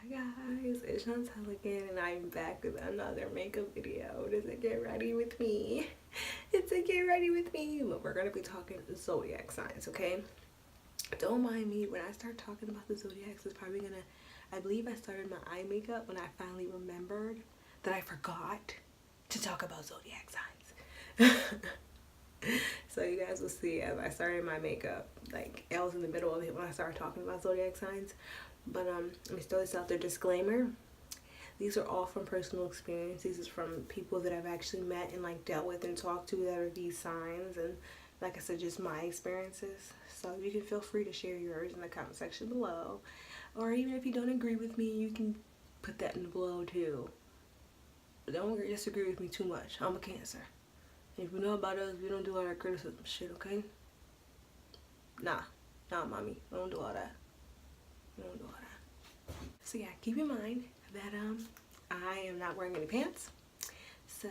Guys, it's Chantel again, and I'm back with another makeup video. Does it get ready with me? It's a get ready with me. But we're gonna be talking zodiac signs, okay? Don't mind me when I start talking about the zodiacs. It's probably gonna. I believe I started my eye makeup when I finally remembered that I forgot to talk about zodiac signs. So you guys will see as I started my makeup, like I was in the middle of it when I started talking about zodiac signs. But let me throw this out there, disclaimer. These are all from personal experience. These is from people that I've actually met and like dealt with and talked to that are these signs, and like I said, just my experiences. So you can feel free to share yours in the comment section below, or even if you don't agree with me, you can put that in the below too. But don't disagree with me too much. I'm a Cancer. If you know about us, we don't do all that criticism shit, okay? Nah, mommy, we don't do all that. We don't do all that. So yeah, keep in mind that I am not wearing any pants. So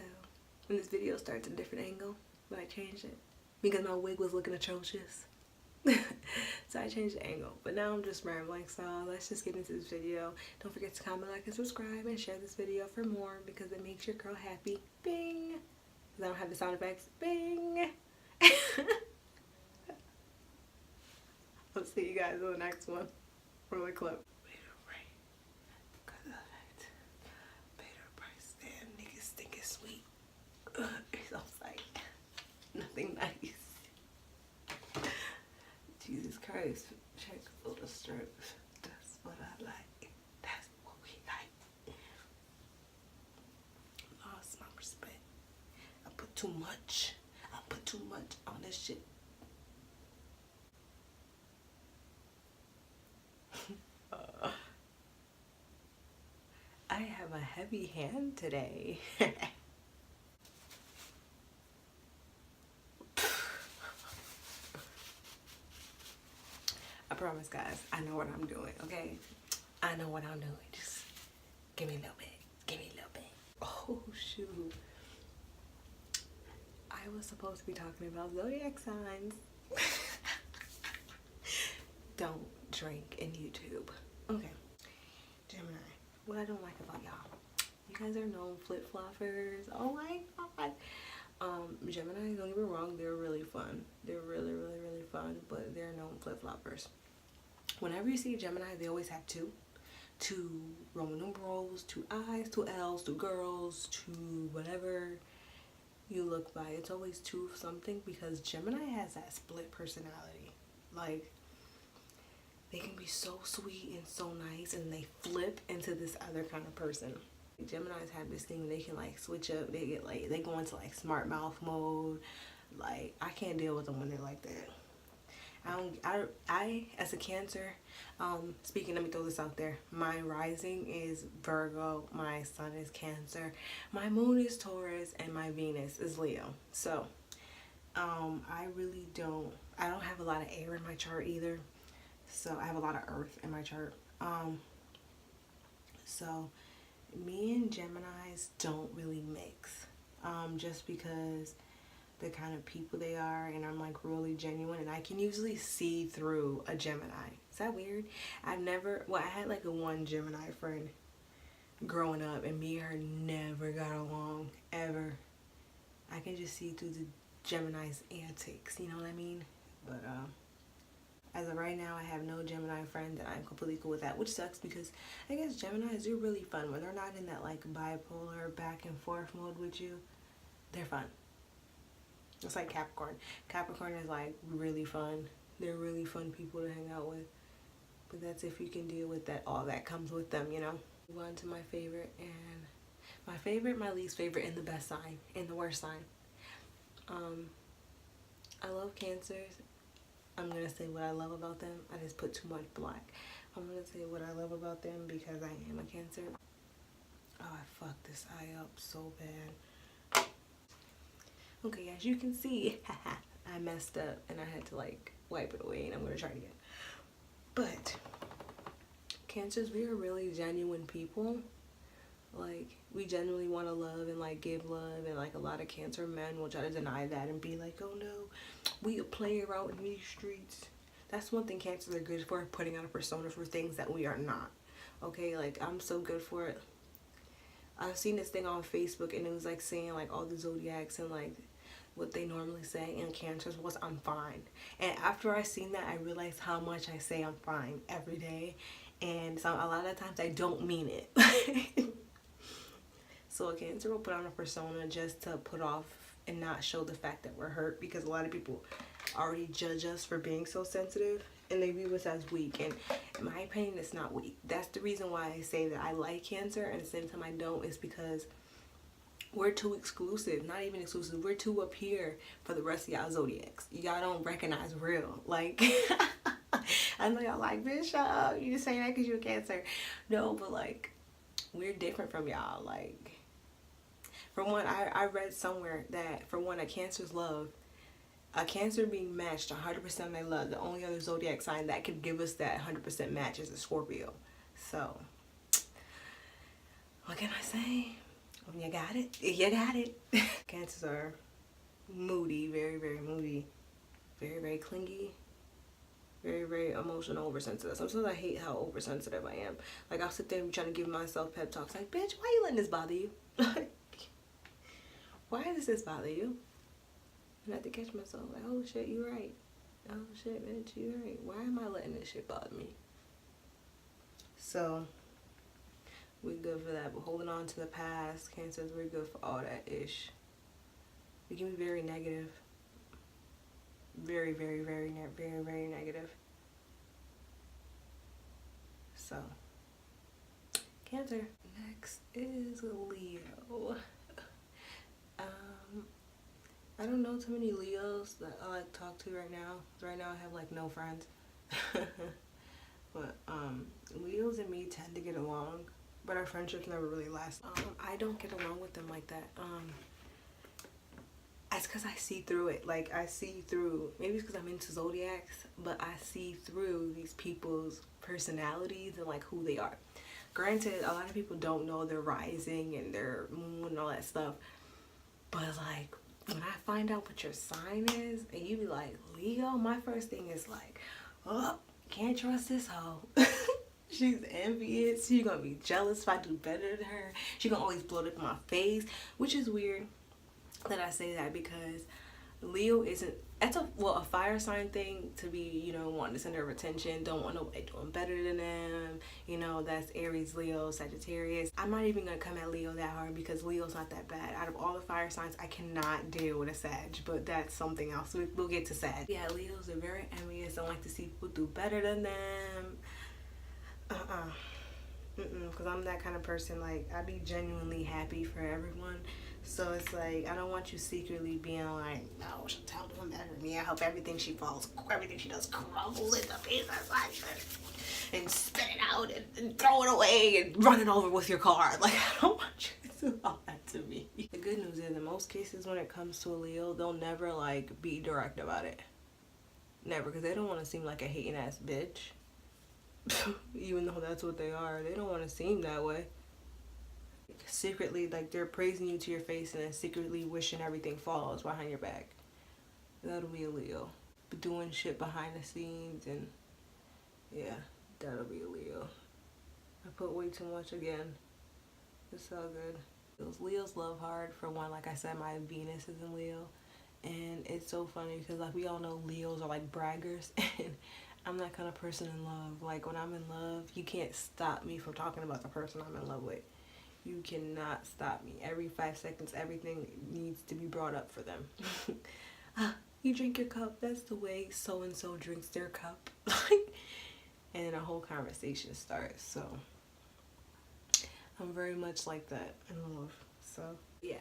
when this video starts at a different angle, but I changed it because my wig was looking atrocious. So I changed the angle. But now I'm just rambling, so let's just get into this video. Don't forget to comment, like, and subscribe, and share this video for more because it makes your girl happy. Bing! I don't have the sound effects. Bing! I'll see you guys in the next one. Roll the clip. Niggas think it's sweet. It's outside. Nothing nice. Jesus Christ. Check all the strips. That's what I like. That's what we like. Lost my respect. I put too much. I put too much on this shit. I have a heavy hand today. I promise, guys, I know what I'm doing, okay? I know what I'm doing. Just give me a little bit. Give me a little bit. Oh, shoot. I was supposed to be talking about zodiac signs. Don't drink in YouTube. Okay. Gemini. What I don't like about y'all. You guys are known flip-floppers. Oh my god. Gemini, don't get me wrong, they're really fun. They're really fun, but they're known flip-floppers. Whenever you see a Gemini, they always have two Roman numerals, two I's, two L's, two girls, two whatever you look by. It's always two of something because Gemini has that split personality. Like, they can be so sweet and so nice, and they flip into this other kind of person. Geminis have this thing, they can like switch up. They get like, they go into like smart mouth mode. Like, I can't deal with them when they're like that. I as a Cancer, speaking, let me throw this out there. My rising is Virgo, my sun is Cancer, my moon is Taurus, and my Venus is Leo. So, I don't have a lot of air in my chart either. So I have a lot of earth in my chart. So me and Geminis don't really mix. Just because the kind of people they are, and I'm like really genuine, and I can usually see through a Gemini. Is that weird? I had like a one Gemini friend growing up, and me and her never got along ever. I can just see through the Gemini's antics, you know what I mean? But as of right now, I have no Gemini friend that I'm completely cool with that, which sucks because I guess Geminis are really fun when they're not in that like bipolar back and forth mode with you. They're fun. It's like Capricorn. Capricorn is like really fun. They're really fun people to hang out with. But that's if you can deal with that, all that comes with them, you know. Move on to my favorite, and my favorite, my least favorite, and the best sign, and the worst sign. I love Cancers. I'm going to say what I love about them. I just put too much black. I'm going to say what I love about them because I am a Cancer. Oh, I fucked this eye up so bad. Okay, as you can see, I messed up and I had to like wipe it away, and I'm going to try it again. But Cancers, we are really genuine people. Like, we genuinely want to love and like give love, and like a lot of Cancer men will try to deny that and be like, oh no, we a player out in these streets. That's one thing Cancers are good for, putting out a persona for things that we are not. okay? Like, I'm so good for it. I've seen this thing on Facebook, and it was like saying like all the zodiacs and like what they normally say, and Cancers was I'm fine. And after I seen that, I realized how much I say I'm fine every day, and so a lot of times I don't mean it. So a Cancer will put on a persona just to put off and not show the fact that we're hurt, because a lot of people already judge us for being so sensitive, and they view us as weak. And in my opinion, it's not weak. That's the reason why I say that I like Cancer, and at the same time I don't, is because we're too exclusive. Not even exclusive, we're too up here for the rest of y'all zodiacs. Y'all don't recognize real. Like, I know y'all like, bitch, shut up, you just saying that because you're a Cancer. No, but like, we're different from y'all. Like, for one, I read somewhere that for one, a Cancer's love, a Cancer being matched 100% of their love, the only other zodiac sign that could give us that 100% match is a Scorpio. So, what can I say? You got it. You got it. Cancers are moody, very, very moody, very, very clingy, very, very emotional, oversensitive. Sometimes I hate how oversensitive I am. Like, I'll sit there and be trying to give myself pep talks like, bitch, why you letting this bother you? Why does this bother you? And I have to catch myself like, oh shit, you right. Oh shit, bitch, you right. Why am I letting this shit bother me? So, we're good for that. But holding on to the past, Cancers, we're good for all that ish. We can be very negative. Very, very, very, very, very negative. So, Cancer. Next is Leo. I don't know too many Leos that I like talk to right now. Right now I have like no friends. But Leos and me tend to get along, but our friendships never really last. I don't get along with them like that. That's because I see through it. Like, I see through, maybe it's because I'm into zodiacs, but I see through these people's personalities and like who they are. Granted, a lot of people don't know their rising and their moon and all that stuff, but like, when I find out what your sign is and you be like, Leo, my first thing is like, oh, can't trust this hoe. She's envious. She's gonna be jealous if I do better than her. She's gonna always blow it up in my face, which is weird that I say that, because Leo isn't, that's a fire sign thing to be, you know, wanting the center of attention, don't want nobody doing better than them, you know. That's Aries, Leo, Sagittarius. I'm not even gonna come at Leo that hard, because Leo's not that bad. Out of all the fire signs, I cannot deal with a Sag, but that's something else. We'll get to Sag. Yeah, Leos are very envious and like to see people do better than them. Because I'm that kind of person. Like, I be genuinely happy for everyone. So it's like, I don't want you secretly being like, no, she'll tell them better than me. I hope everything she does crumbles into pieces and spit it out and throw it away and run it over with your car. Like, I don't want you to do all that to me. The good news is, in most cases when it comes to a Leo, they'll never like be direct about it. Never, because they don't want to seem like a hating ass bitch. Even though that's what they are, they don't want to seem that way. Secretly, like, they're praising you to your face and then secretly wishing everything falls behind your back. That'll be a Leo. But doing shit behind the scenes, and yeah, that'll be a Leo. I put way too much again. It's all good. Those Leos love hard. For one, like I said, my Venus is in Leo, and it's so funny because, like, we all know Leos are like braggers, and I'm that kind of person in love. Like, when I'm in love, you can't stop me from talking about the person I'm in love with. You cannot stop me. Every 5 seconds, everything needs to be brought up for them. You drink your cup. That's the way so-and-so drinks their cup. And then a whole conversation starts. So, I'm very much like that in love. So, yeah.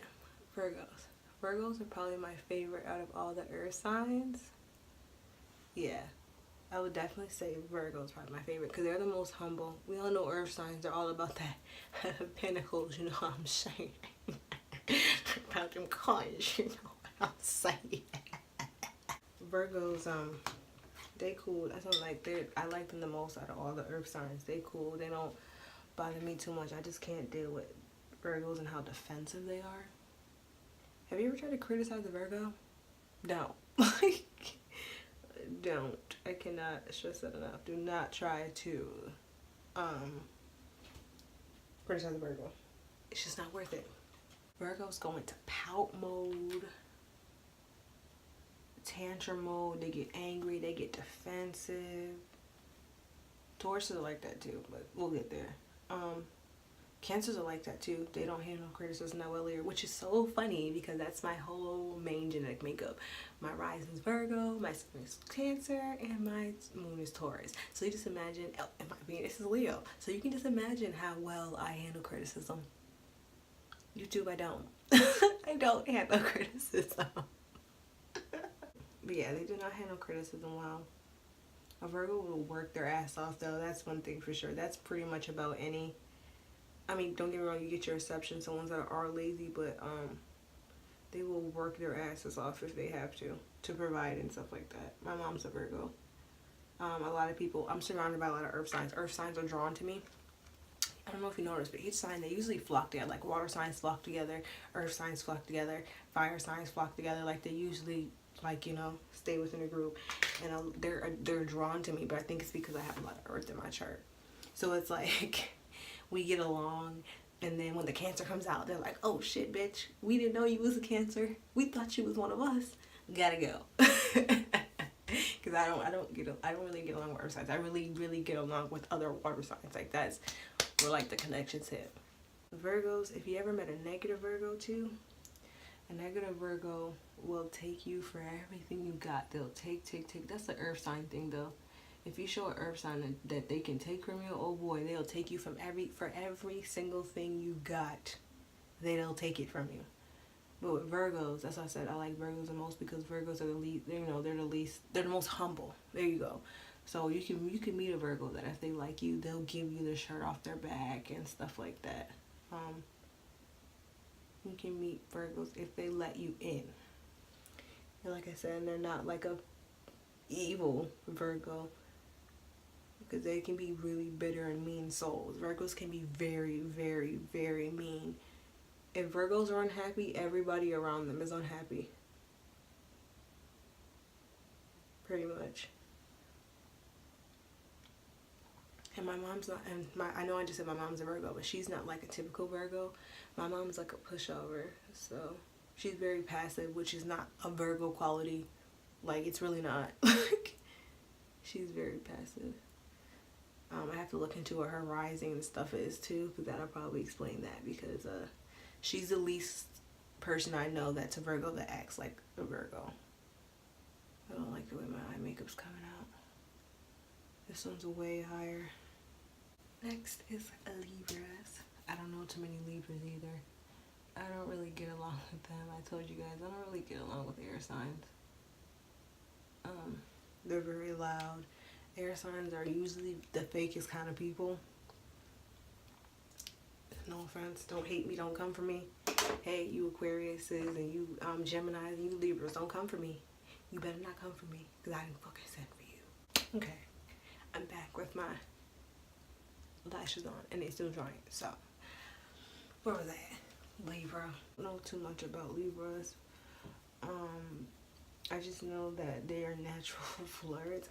Virgos. Virgos are probably my favorite out of all the earth signs. Yeah. I would definitely say Virgo is probably my favorite, because they're the most humble. We all know earth signs, they're all about that pentacles, you know what I'm saying? About them coins, you know what I'm saying? Virgos, they cool. That's not like I like them the most out of all the earth signs. They cool. They don't bother me too much. I just can't deal with Virgos and how defensive they are. Have you ever tried to criticize a Virgo? No. Don't. I cannot stress that enough. Do not try to criticize a Virgo. It's just not worth it. Virgos go into pout mode, tantrum mode. They get angry. They get defensive. Tauruses are like that too, but we'll get there. Cancers are like that too. They don't handle criticism that well either, which is so funny because that's my whole main genetic makeup. My rising is Virgo, my sun is Cancer, and my moon is Taurus. So you just imagine, and my Venus is Leo. So you can just imagine how well I handle criticism. YouTube, I don't. I don't handle criticism. But yeah, they do not handle criticism well. A Virgo will work their ass off though. That's one thing for sure. That's pretty much about any. I mean, don't get me wrong, you get your exceptions, the ones that are lazy, but they will work their asses off if they have to provide and stuff like that. My mom's a Virgo. A lot of people, I'm surrounded by a lot of earth signs. Earth signs are drawn to me. I don't know if you noticed, but each sign, they usually flock together. Like water signs flock together, earth signs flock together, fire signs flock together. Like they usually, like, you know, stay within a group. And they're drawn to me, but I think it's because I have a lot of earth in my chart. So it's like... we get along, and then when the Cancer comes out, they're like, oh shit, bitch, we didn't know you was a Cancer, we thought you was one of us, gotta go. Because I don't really get along with earth signs. I really get along with other water signs. Like that's where like the connections hit. Virgos, if you ever met a negative Virgo too, a negative Virgo will take you for everything you got. They'll take. That's the earth sign thing though. If you show an earth sign that they can take from you, oh boy, they'll take you for every single thing you got. They'll take it from you. But with Virgos, that's why I said I like Virgos the most, because Virgos are the least, they're the most humble. There you go. So you can meet a Virgo that if they like you, they'll give you the shirt off their back and stuff like that. You can meet Virgos if they let you in. And like I said, they're not like a evil Virgo, because they can be really bitter and mean souls. Virgos can be very, very, very mean. If Virgos are unhappy, everybody around them is unhappy. Pretty much. And my mom's not, and I know I just said my mom's a Virgo, but she's not like a typical Virgo. My mom's like a pushover, so she's very passive, which is not a Virgo quality. Like, it's really not. She's very passive. I have to look into what her rising and stuff is too, because that'll probably explain that, because she's the least person I know that's a Virgo that acts like a Virgo. I don't like the way my eye makeup's coming out. This one's way higher. Next is Libras. I don't know too many Libras either. I don't really get along with them. I told you guys, I don't really get along with air signs. They're very loud. Air signs are usually the fakest kind of people. No offense, don't hate me, don't come for me. Hey, you Aquariuses and you Geminis and you Libras, don't come for me. You better not come for me, because I didn't fucking send for you. Okay, I'm back with my lashes on, and they're still drying. So, where was I? Libra. I don't know too much about Libras. I just know that they are natural flirts.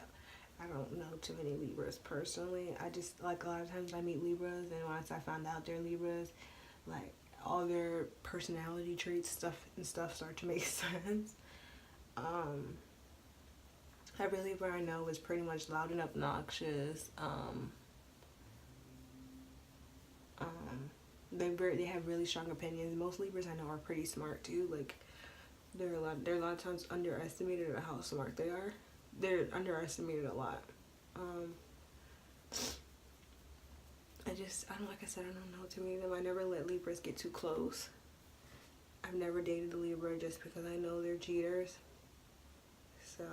I don't know too many Libras personally. I just, like, a lot of times I meet Libras, and once I found out they're Libras, like, all their personality traits stuff start to make sense. Every Libra I know is pretty much loud and obnoxious. They have really strong opinions. Most Libras I know are pretty smart too. Like, they're a lot of times underestimated at how smart they are. They're underestimated a lot. Like I said, I don't know too many of them. I never let Libras get too close. I've never dated a Libra just because I know they're cheaters. So,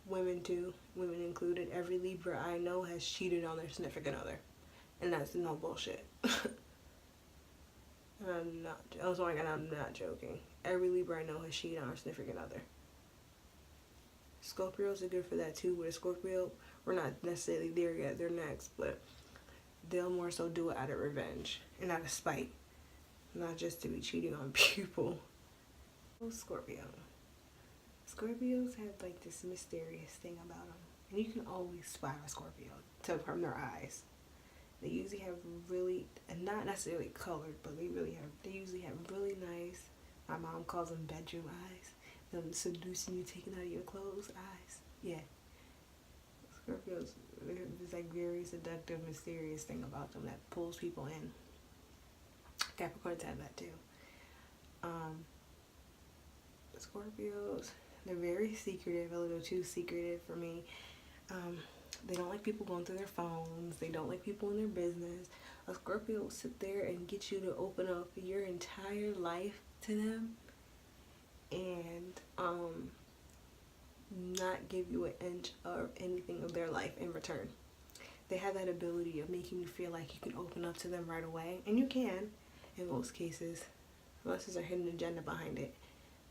women too, women included. Every Libra I know has cheated on their significant other. And that's no bullshit. I'm not joking. Every Libra I know has cheated on their significant other. Scorpios are good for that too. With a Scorpio, we're not necessarily there yet. They're next, but they'll more so do it out of revenge and out of spite, not just to be cheating on people. Oh, Scorpios have like this mysterious thing about them, and you can always spot a Scorpio from their eyes. They usually have really, and not necessarily colored, but they usually have really nice, my mom calls them bedroom eyes. Them seducing you, taking out of your clothes eyes. Yeah. Scorpios, there's like very seductive, mysterious thing about them that pulls people in. Capricorns have that too. Scorpios, they're very secretive, a little too secretive for me. They don't like people going through their phones. They don't like people in their business. A Scorpio will sit there and get you to open up your entire life to them and not give you an inch of anything of their life in return. They have that ability of making you feel like you can open up to them right away, and you can in most cases, unless there's a hidden agenda behind it.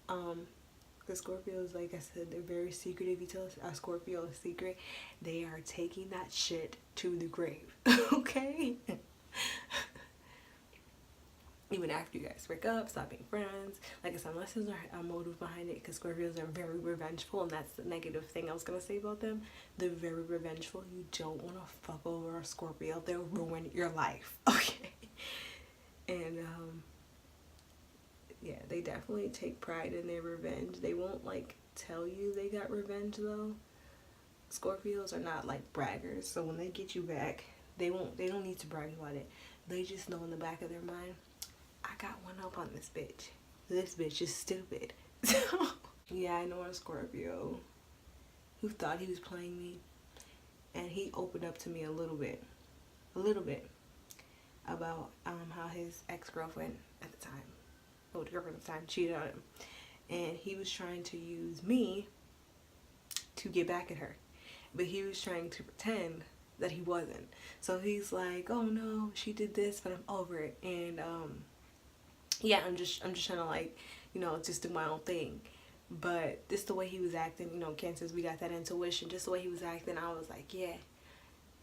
The Scorpios, like I said, they're very secretive. You tell a Scorpio a secret, they are taking that shit to the grave. Okay? Even after you guys break up, stop being friends. Like I said, unless there's a motive behind it, because Scorpios are very revengeful, and that's the negative thing I was going to say about them. They're very revengeful. You don't want to fuck over a Scorpio. They'll ruin your life. Okay? And, yeah, they definitely take pride in their revenge. They won't, like, tell you they got revenge, though. Scorpios are not, like, braggers. So when they get you back, they don't need to brag about it. They just know in the back of their mind, I got one up on this bitch. This bitch is stupid. So, yeah, I know a Scorpio who thought he was playing me. And he opened up to me a little bit. About how his ex-girlfriend at the time, the girlfriend at the time, cheated on him, and he was trying to use me to get back at her, but he was trying to pretend that he wasn't. So he's like, oh no, she did this, but I'm over it, and yeah, I'm just trying to, like, you know, just do my own thing. But just the way he was acting, you know, Cancers, we got that intuition, just the way he was acting, I was like, yeah,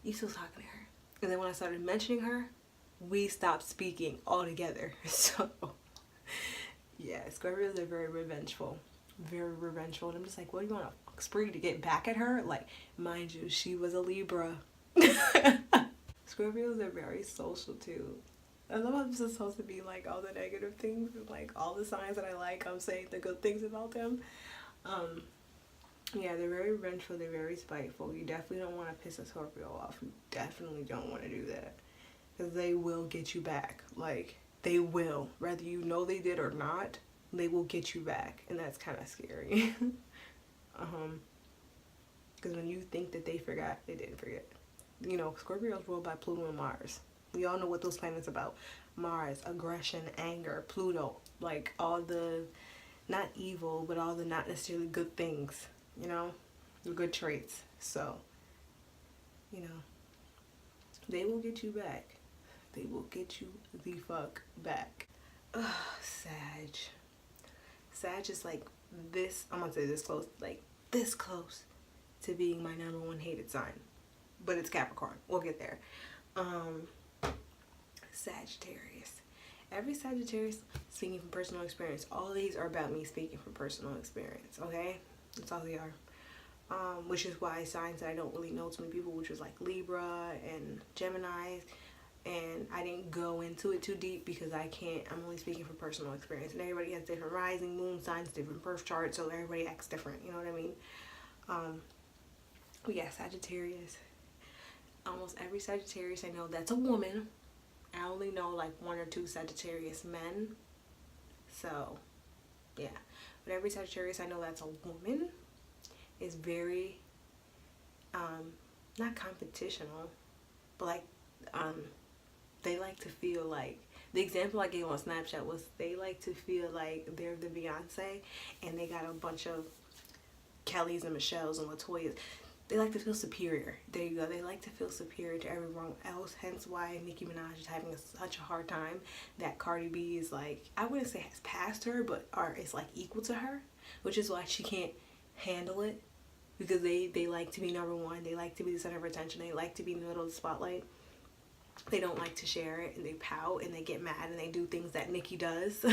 you still talking to her. And then when I started mentioning her, we stopped speaking altogether. So yeah, Scorpios are very revengeful. Very revengeful. And I'm just like, what, do you want a spree to get back at her? Like, mind you, she was a Libra. Scorpios are very social too. I love how I'm supposed to be like all the negative things, like all the signs that I like, I'm saying the good things about them. Yeah, they're very revengeful, they're very spiteful. You definitely don't want to piss a Scorpio off. You definitely don't want to do that. Because they will get you back. Like, they will. Whether you know they did or not, they will get you back. And that's kind of scary. Because when you think that they forgot, they didn't forget. You know, Scorpio's ruled by Pluto and Mars. We all know what those planets are about. Mars, aggression, anger, Pluto. Like, all the, not evil, but all the not necessarily good things. You know? The good traits. So, you know, they will get you back. They will get you the fuck back. Ugh, Sag. Sag is like this, I'm gonna say this close, like this close to being my #1 hated sign. But it's Capricorn. We'll get there. Sagittarius. Every Sagittarius, speaking from personal experience, all these are about me speaking from personal experience, okay? That's all they are. Which is why signs that I don't really know too many people, which was like Libra and Gemini, and I didn't go into it too deep because I'm only speaking from personal experience, and everybody has different rising, moon signs, different birth charts, so everybody acts different, you know what I mean? But yeah, Sagittarius. Almost every Sagittarius I know that's a woman. I only know like 1 or 2 Sagittarius men. So, yeah. But every Sagittarius I know that's a woman is very, not competitional, but like, they like to feel like, the example I gave on Snapchat was they like to feel like they're the Beyonce and they got a bunch of Kellys and Michelles and Latoyas. They like to feel superior. There you go. They like to feel superior to everyone else. Hence why Nicki Minaj is having such a hard time. That Cardi B is like, I wouldn't say has passed her, but is like equal to her. Which is why she can't handle it. Because they like to be #1. They like to be the center of attention. They like to be in the middle of the spotlight. They don't like to share it. And they pout and they get mad and they do things that Nicki does.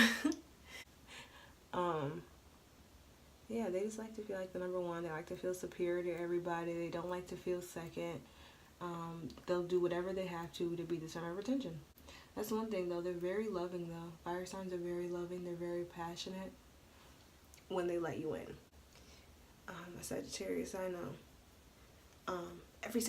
Yeah, they just like to feel like the #1. They like to feel superior to everybody. They don't like to feel second. They'll do whatever they have to be the center of attention. That's one thing though. They're very loving though. Fire signs are very loving. They're very passionate when they let you in. A Sagittarius I know. Every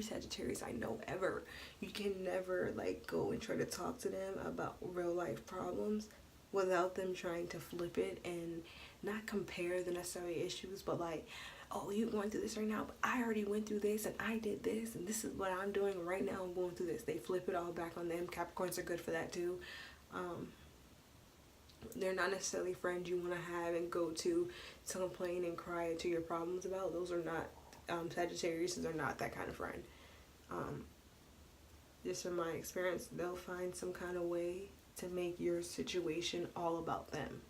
Sagittarius I know ever, you can never like go and try to talk to them about real life problems without them trying to flip it and not compare the necessary issues, but like, oh, you're going through this right now, but I already went through this and I did this and this is what I'm doing right now. I'm going through this. They flip it all back on them. Capricorns are good for that too. They're not necessarily friends you want to have and go to complain and cry to your problems about. Those are not Sagittarius are not that kind of friend. Just from my experience, they'll find some kind of way to make your situation all about them.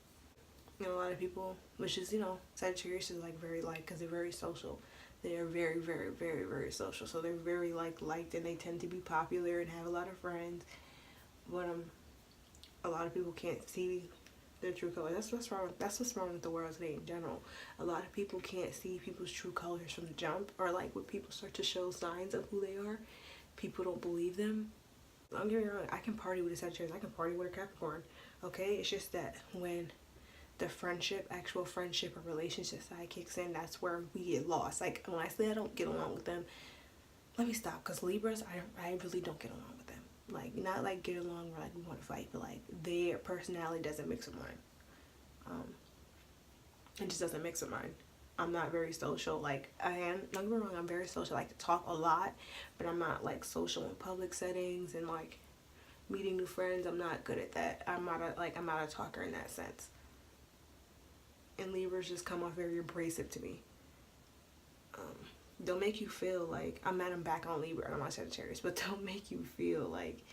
You know, a lot of people, which is, you know, Sagittarius is like very liked because they're very social. They are very, very, very, very social. So they're very liked and they tend to be popular and have a lot of friends. But a lot of people can't see their true color. That's what's wrong. That's what's wrong with the world today in general. A lot of people can't see people's true colors from the jump, or like when people start to show signs of who they are, people don't believe them. Don't get me wrong. I can party with a Sagittarius. I can party with a Capricorn. Okay, it's just that when the actual friendship or relationship side kicks in, that's where we get lost. Like when I say I don't get along with them, let me stop, because Libras, I really don't get along with them. Like, not like get along where like we want to fight, but like their personality doesn't mix with mine. It just doesn't mix with mine. I'm not very social. Like I am, don't get me wrong, I'm very social. I like to talk a lot, but I'm not like social in public settings and like meeting new friends. I'm not good at that. I'm not a talker in that sense. And Libras just come off very abrasive to me. They'll make you feel like, I'm back on Libra, I'm on Sagittarius, but they'll make you feel like,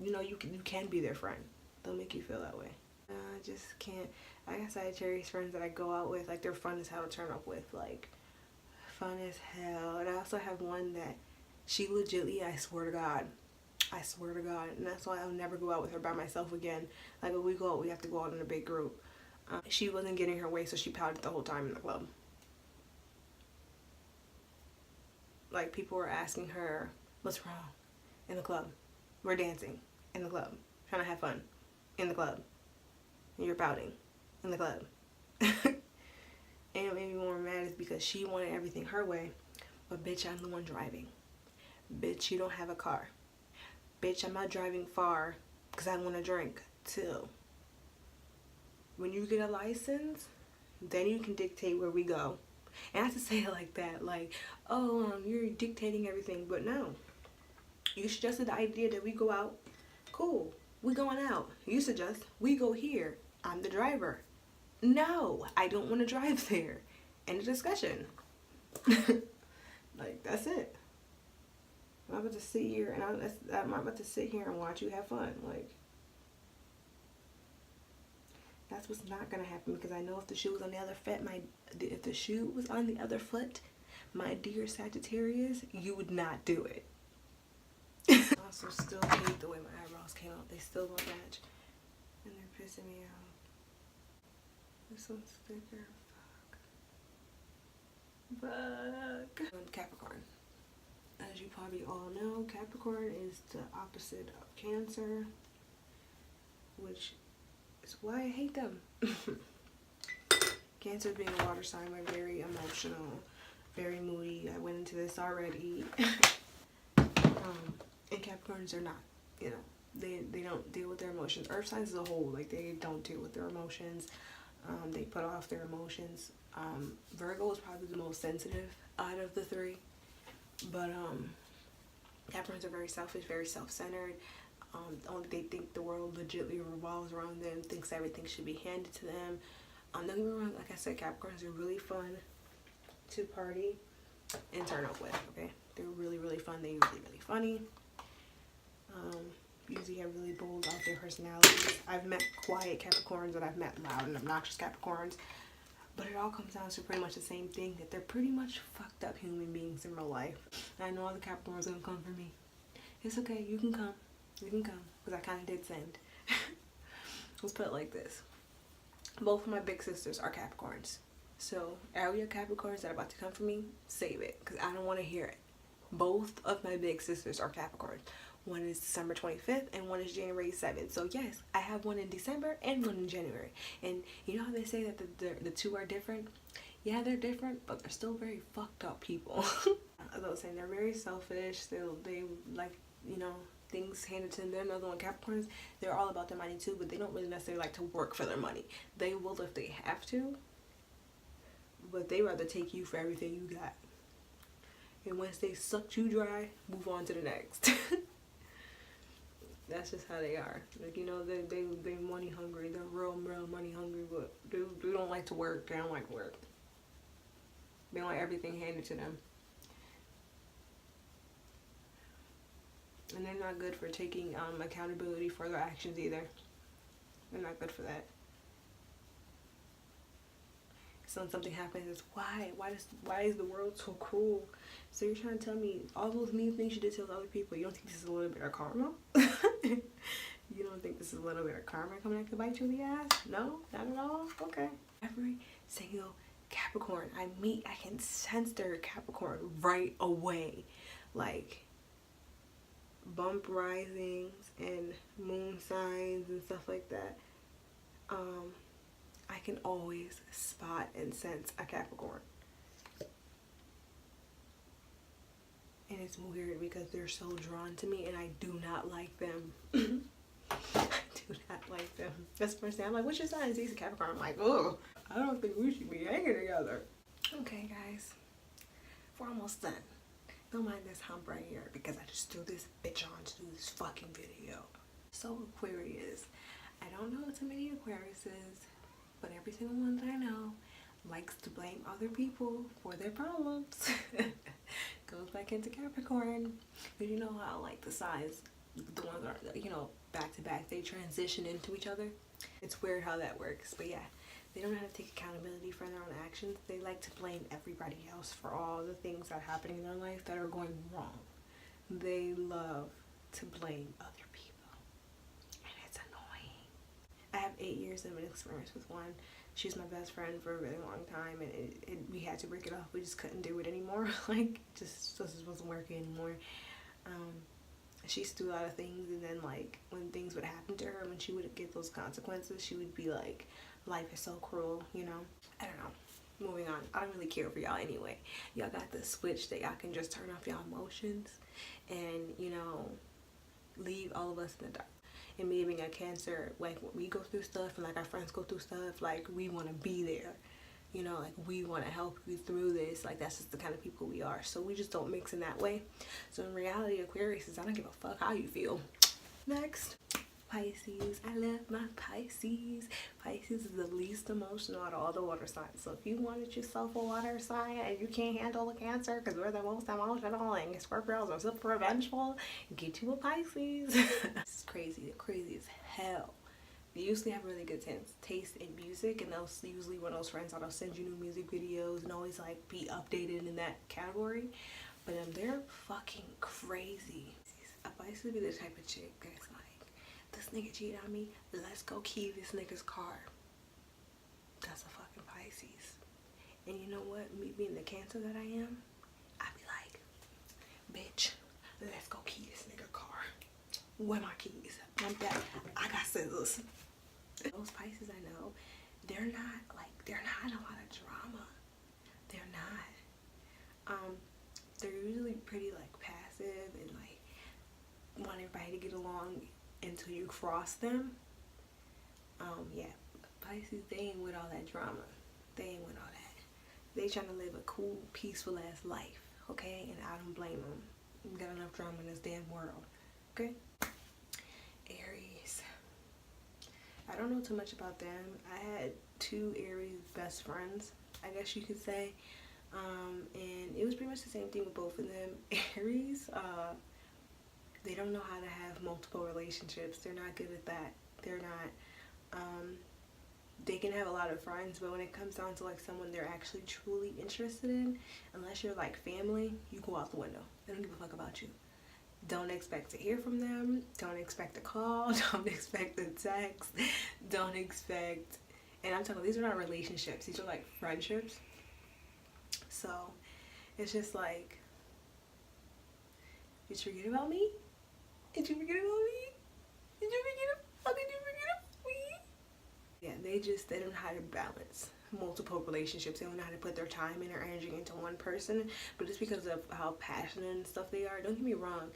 you know, you can be their friend. They'll make you feel that way. I just can't. I got Sagittarius friends that I go out with, like they're fun as hell to turn up with, like fun as hell. And I also have one that she legitly, I swear to God, and that's why I'll never go out with her by myself again. Like when we go out, we have to go out in a big group. She wasn't getting her way, so she pouted the whole time in the club. Like people were asking her, what's wrong? In the club. We're dancing in the club, trying to have fun in the club. And you're pouting in the club. And it made me more mad is because she wanted everything her way, but bitch, I'm the one driving. Bitch, you don't have a car. Bitch, I'm not driving far because I want to drink too. When you get a license, then you can dictate where we go. And I have to say it like that, like, oh, you're dictating everything, but no. You suggested the idea that we go out. Cool, we going out. You suggest we go here. I'm the driver. No, I don't want to drive there. End of discussion. Like, that's it. I'm about to sit here and I'm about to sit here and watch you have fun. Like, that's what's not gonna happen, because I know if the shoe was on the other foot, my dear Sagittarius, you would not do it. I also still hate the way my eyebrows came out. They still don't match, and they're pissing me off. This one's thicker. Fuck. Capricorn. As you probably all know, Capricorn is the opposite of Cancer, which is why I hate them. Cancer being a water sign, we're very emotional, very moody. I went into this already. And Capricorns are not, you know, they don't deal with their emotions. Earth signs as a whole, like they don't deal with their emotions. They put off their emotions. Virgo is probably the most sensitive out of the three, but Capricorns are very selfish, very self-centered. Only they think the world legitimately revolves around them, thinks everything should be handed to them. Don't get me wrong, like I said, Capricorns are really fun to party and turn up with, okay? They're really, really fun. They're usually really funny. Usually have really bold out there personalities. I've met quiet Capricorns and I've met loud and obnoxious Capricorns. But it all comes down to pretty much the same thing, that they're pretty much fucked up human beings in real life. And I know all the Capricorns are gonna come for me. It's okay, you can come. You can come, because I kind of did send. Let's put it like this. Both of my big sisters are Capricorns. So, are you Capricorns that are about to come for me? Save it, because I don't want to hear it. Both of my big sisters are Capricorn. One is December 25th and one is January 7th. So yes, I have one in December and one in January. And you know how they say that the two are different? Yeah, they're different, but they're still very fucked up people. As I was saying, they're very selfish. They like, you know, things handed to them. They're another one. Capricorns, they're all about their money too, but they don't really necessarily like to work for their money. They will if they have to, but they rather take you for everything you got. And once they sucked you dry, move on to the next. That's just how they are. Like, you know, they money hungry. They're real money hungry, but they don't like to work. They don't like to work. They want everything handed to them. And they're not good for taking accountability for their actions either. They're not good for that. So when something happens, it's why is the world so cruel? So you're trying to tell me all those mean things you did to other people, you don't think this is a little bit of karma? You don't think this is a little bit of karma coming back to bite you in the ass? No, not at all. Okay. Every single Capricorn I meet, I can sense they're a Capricorn right away. Like bump risings and moon signs and stuff like that. I can always spot and sense a Capricorn. And it's weird because they're so drawn to me and I do not like them. I do not like them. That's the first thing I'm like, what's your sign? He's a Capricorn. I'm like, oh, I don't think we should be hanging together. Okay, guys, we're almost done. Don't mind this hump right here because I just threw this bitch on to do this fucking video. So Aquarius, I don't know too many Aquariuses, but every single one that I know likes to blame other people for their problems. Goes back into Capricorn. But you know how like the signs, the ones that are, you know, back to back, they transition into each other. It's weird how that works, but yeah, they don't know how to take accountability for their own actions. They like to blame everybody else for all the things that are happening in their life that are going wrong. They love to blame other people, and it's annoying. I have 8 years of an experience with one. She's my best friend for a really long time, and we had to break it off. We just couldn't do it anymore. Like, just wasn't working anymore. She used to do a lot of things, and then like when things would happen to her, when she would get those consequences, she would be like, life is so cruel, you know? I don't know. Moving on. I don't really care for y'all anyway. Y'all got the switch that y'all can just turn off y'all emotions and, you know, leave all of us in the dark. And me being a Cancer, like when we go through stuff and like our friends go through stuff, like we want to be there. You know, like we want to help you through this. Like that's just the kind of people we are. So we just don't mix in that way. So in reality, Aquarius is I don't give a fuck how you feel. Next, Pisces. I love my Pisces. Pisces is the least emotional out of all the water signs. So if you wanted yourself a water sign and you can't handle a Cancer because we're the most emotional and Scorpios are super revengeful, get you a Pisces. It's crazy. They're crazy as hell. They usually have really good taste in music, and they'll usually one of those friends that'll send you new music videos and always like be updated in that category. But they're fucking crazy. A Pisces be the type of chick that's like, this nigga cheated on me, let's go key this nigga's car. That's a fucking Pisces. And you know what? Me being the Cancer that I am, I be like, bitch, let's go key this nigga car. Where my keys? I'm back. I got scissors. Those Pisces I know, they're not in a lot of drama. They're not. They're usually pretty like passive and like want everybody to get along until you cross them. Yeah, Pisces, they ain't with all that drama. They ain't with all that. They trying to live a cool, peaceful ass life, okay? And I don't blame them. You got enough drama in this damn world, okay? Aries. I don't know too much about them. I had 2 Aries best friends, I guess you could say. And it was pretty much the same thing with both of them. Aries, they don't know how to have multiple relationships. They're not good at that. They're not, they can have a lot of friends, but when it comes down to like someone they're actually truly interested in, unless you're like family, you go out the window. They don't give a fuck about you. Don't expect to hear from them. Don't expect a call. Don't expect a text. Don't expect, and I'm talking, these are not relationships. These are like friendships. So it's just like, Did you forget about me? Did you forget about me? Did you forget? How could you forget about me? Yeah, they don't know how to balance multiple relationships. They don't know how to put their time and their energy into one person. But it's because of how passionate and stuff they are. Don't get me wrong.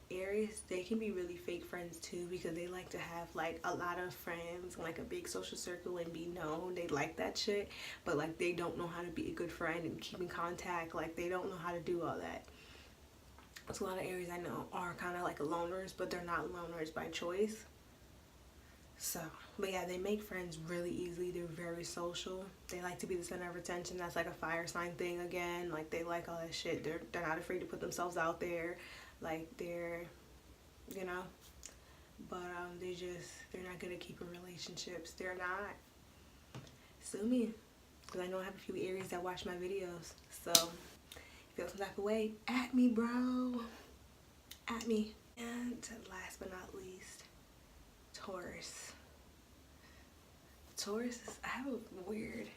Aries, they can be really fake friends too, because they like to have like a lot of friends, like a big social circle, and be known. They like that shit, but like they don't know how to be a good friend and keep in contact. Like they don't know how to do all that. So a lot of Aries I know are kind of like loners, but they're not loners by choice. So, but yeah, they make friends really easily. They're very social. They like to be the center of attention. That's like a fire sign thing again. Like they like all that shit. They're not afraid to put themselves out there. Like they're, you know, but they're not good at keeping relationships. They're not. Sue me, because I know I have a few Aries that watch my videos. So feel some type of way, at me, bro. At me. And last but not least, Taurus. Taurus is, I have a weird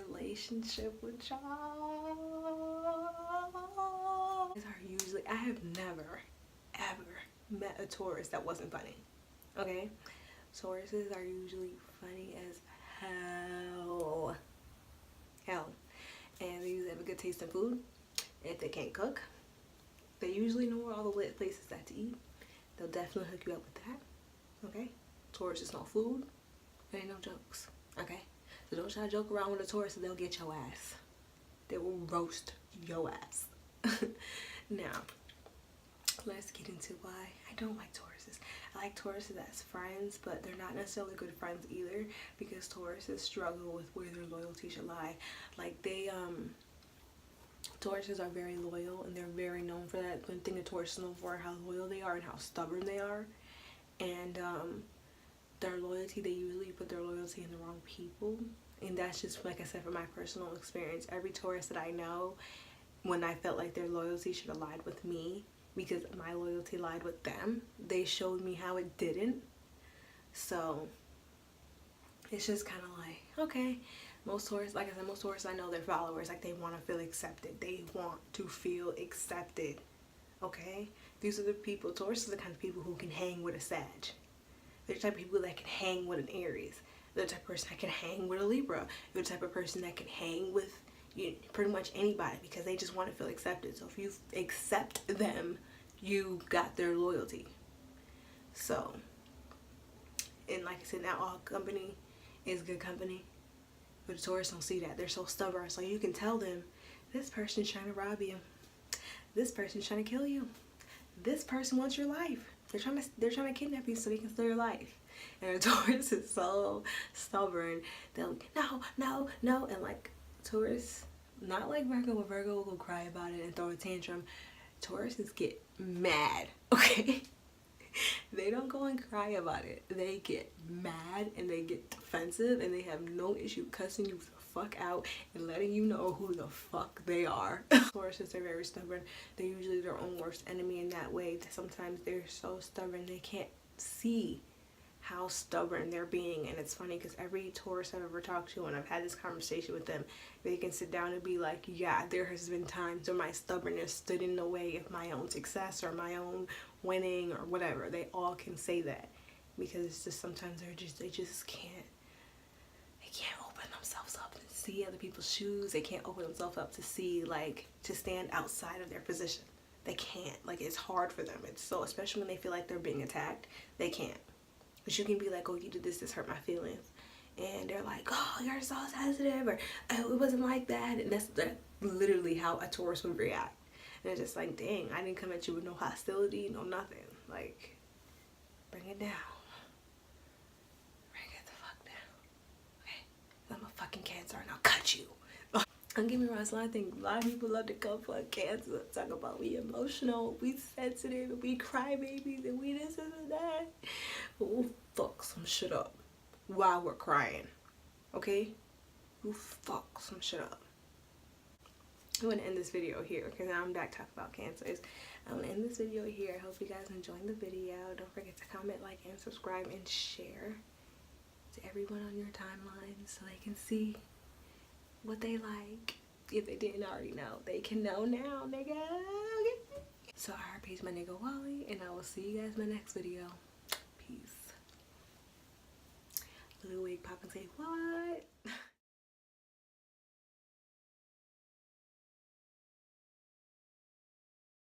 relationship with y'all. I have never, ever met a Taurus that wasn't funny. Okay? Tauruses are usually funny as hell. Hell. And they usually have a good taste in food. If they can't cook, they usually know where all the lit places at to eat. They'll definitely hook you up with that. Okay? Taurus is no food. There ain't no jokes. Okay? So don't try to joke around with a Taurus and they'll get your ass. They will roast your ass. Now, let's get into why I don't like Tauruses. I like Tauruses as friends, but they're not necessarily good friends either, because Tauruses struggle with where their loyalty should lie. Like Tauruses are very loyal, and they're very known for that. One thing the Taurus is known for, how loyal they are and how stubborn they are. And their loyalty, they usually put their loyalty in the wrong people. And that's just, like I said, from my personal experience. Every Taurus that I know, when I felt like their loyalty should have lied with me, because my loyalty lied with them, they showed me how it didn't. So it's just kind of like, okay, most Taurus, like I said, most Taurus I know, they're followers. Like they want to feel accepted. They want to feel accepted. Okay? These are the people, Taurus is the kind of people who can hang with a Sag. They're the type of people that can hang with an Aries. They're the type of person that can hang with a Libra. They're the type of person that can hang with pretty much anybody, because they just want to feel accepted. So if you accept them, you got their loyalty. So, and like I said, not all company is good company. But the Taurus don't see that. They're so stubborn. So you can tell them, this person's trying to rob you. This person's trying to kill you. This person wants your life. They're trying to kidnap you so they can steal your life. And the Taurus is so stubborn. They'll no, and like Taurus, not like Virgo, where Virgo will go cry about it and throw a tantrum. Tauruses get mad, okay? They don't go and cry about it. They get mad and they get defensive, and they have no issue cussing you the fuck out and letting you know who the fuck they are. Tauruses are very stubborn. They're usually their own worst enemy in that way. Sometimes they're so stubborn they can't see how stubborn they're being. And it's funny because every Taurus I've ever talked to, and I've had this conversation with them, they can sit down and be like, yeah, there has been times where my stubbornness stood in the way of my own success or my own winning or whatever. They all can say that, because it's just sometimes they just can't open themselves up to see other people's shoes. They can't open themselves up to see, like, to stand outside of their position. They can't. Like, it's hard for them. It's so, especially when they feel like they're being attacked, they can't. But you can be like, oh, you did this hurt my feelings. And they're like, oh, you're so sensitive, or oh, it wasn't like that. And that's literally how a Taurus would react. And it's just like, dang, I didn't come at you with no hostility, no nothing. Like, bring it down. Bring it the fuck down. Okay? I'm a fucking Cancer and I'll cut you. Don't get me wrong, so I think a lot of people love to come for a Cancer, talk about we emotional, we sensitive, we cry babies, and we this and that. But we'll fuck some shit up while we're crying. Okay? We'll fuck some shit up. I'm gonna end this video here, because now I'm back talking about Cancers. I'm gonna end this video here. I hope you guys enjoyed the video. Don't forget to comment, like, and subscribe, and share to everyone on your timeline so they can see what they like. If they didn't already know, they can know now, nigga. So I repeat, my nigga Wally, and I will see you guys in my next video. Peace. Blue wig pop and say what?